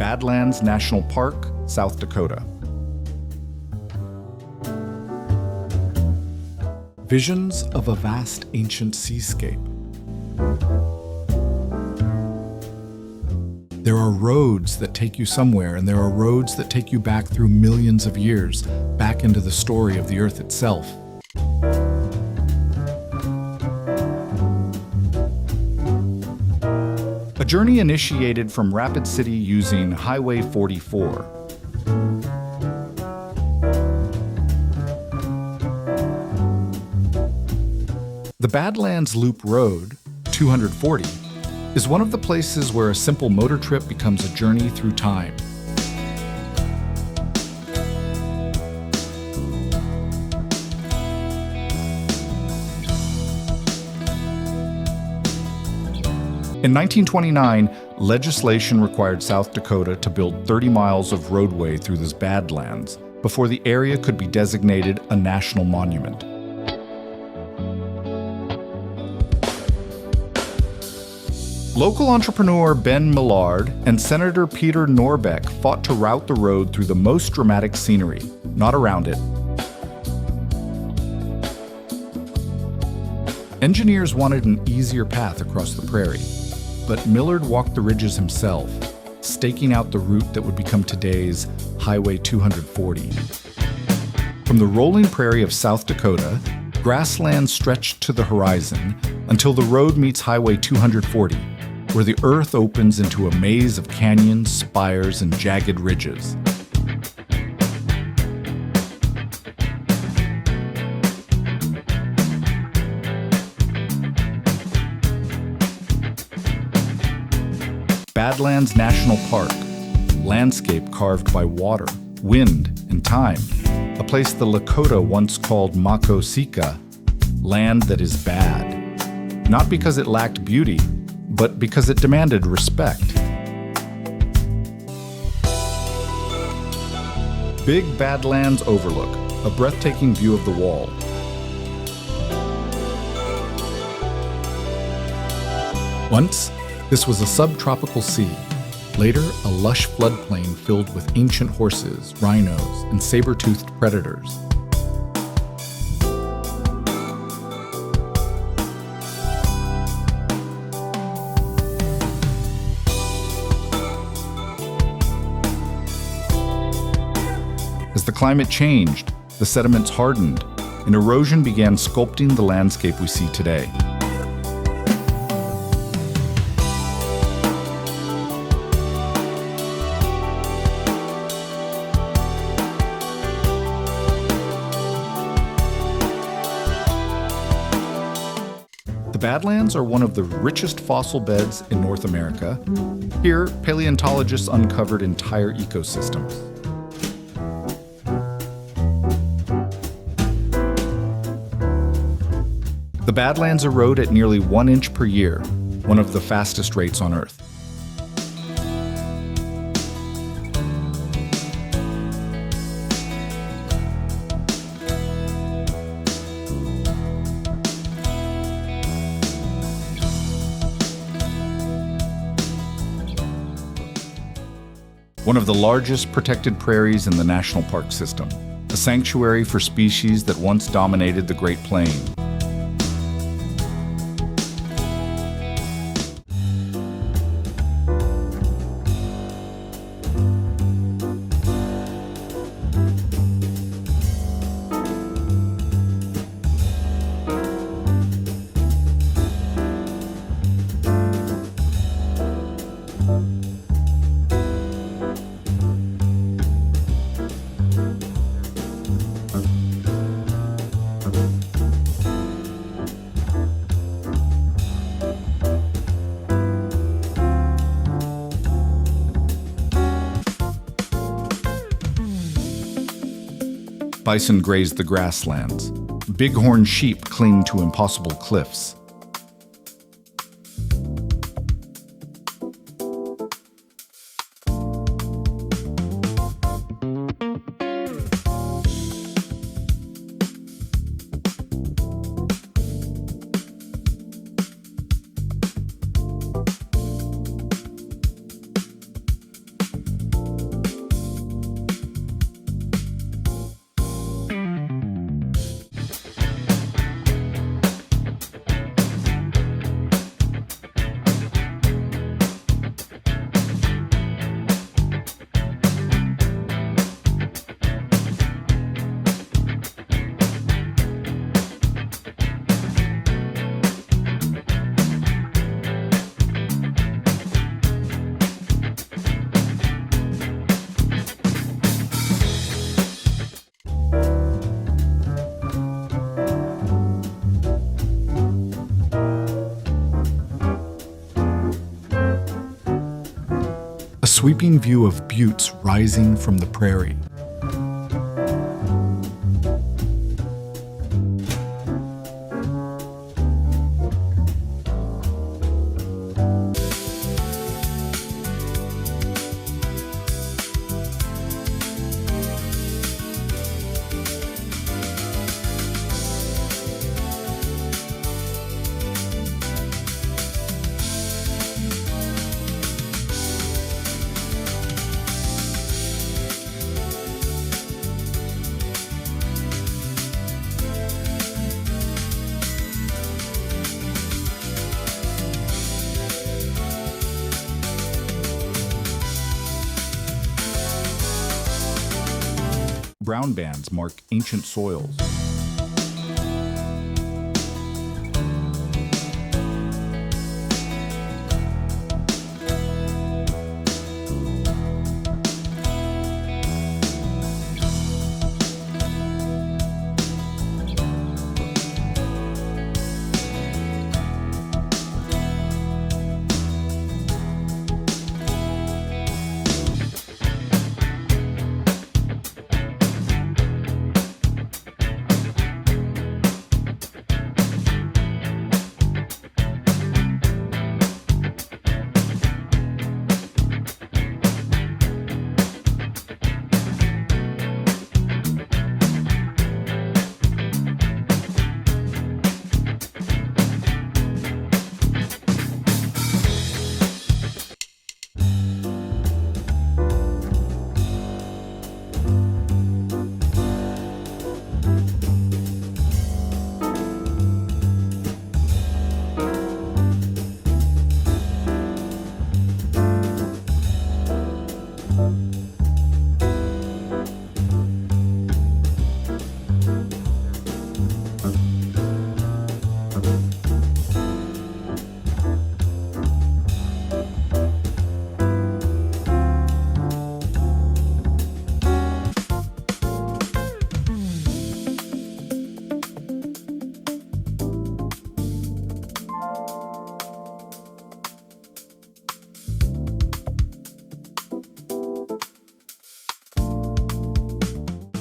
Badlands National Park, South Dakota. Visions of a vast ancient seascape. There are roads that take you somewhere, and there are roads that take you back through millions of years, back into the story of the Earth itself. A journey initiated from Rapid City using Highway 44. The Badlands Loop Road, 240, is one of the places where a simple motor trip becomes a journey through time. In 1929, legislation required South Dakota to build 30 miles of roadway through this Badlands before the area could be designated a national monument. Local entrepreneur Ben Millard and Senator Peter Norbeck fought to route the road through the most dramatic scenery, not around it. Engineers wanted an easier path across the prairie, but Millard walked the ridges himself, staking out the route that would become today's Highway 240. From the rolling prairie of South Dakota, grasslands stretched to the horizon until the road meets Highway 240, where the earth opens into a maze of canyons, spires, and jagged ridges. Badlands National Park, landscape carved by water, wind, and time, a place the Lakota once called mako sica, land that is bad, not because it lacked beauty, but because it demanded respect. Big Badlands Overlook, a breathtaking view of the wall. Once, this was a subtropical sea. Later, a lush floodplain filled with ancient horses, rhinos, and saber-toothed predators. As the climate changed, the sediments hardened, and erosion began sculpting the landscape we see today. The Badlands are one of the richest fossil beds in North America. Here, paleontologists uncovered entire ecosystems. The Badlands erode at nearly 1 inch per year, one of the fastest rates on Earth. One of the largest protected prairies in the national park system, a sanctuary for species that once dominated the Great Plain. Bison graze the grasslands. Bighorn sheep cling to impossible cliffs. A sweeping view of buttes rising from the prairie. Brown bands mark ancient soils.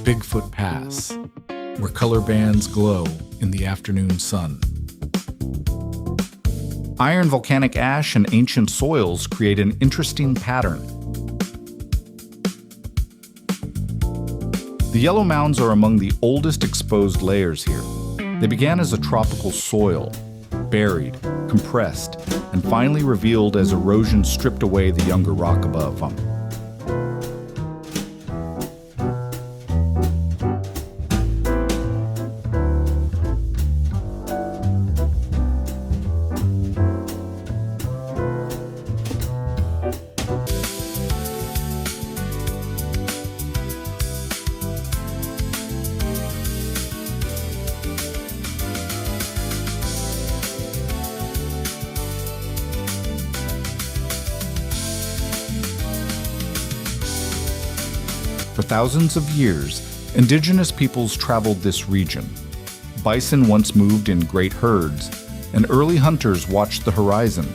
Bigfoot Pass, where color bands glow in the afternoon sun. Iron volcanic ash and ancient soils create an interesting pattern. The yellow mounds are among the oldest exposed layers here. They began as a tropical soil, buried, compressed, and finally revealed as erosion stripped away the younger rock above them. For thousands of years, indigenous peoples traveled this region. Bison once moved in great herds, and early hunters watched the horizon.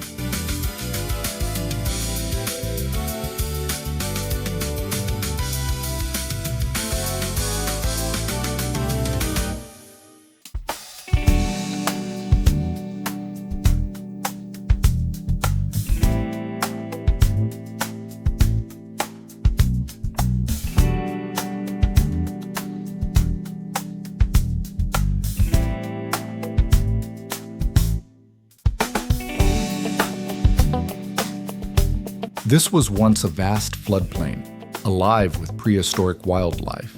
This was once a vast floodplain, alive with prehistoric wildlife.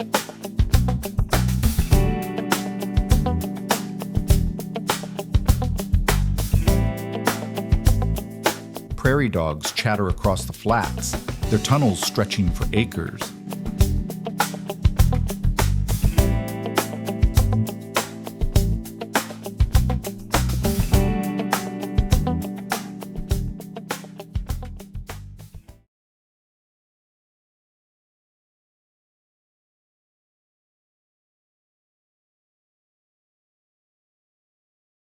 Prairie dogs chatter across the flats, their tunnels stretching for acres.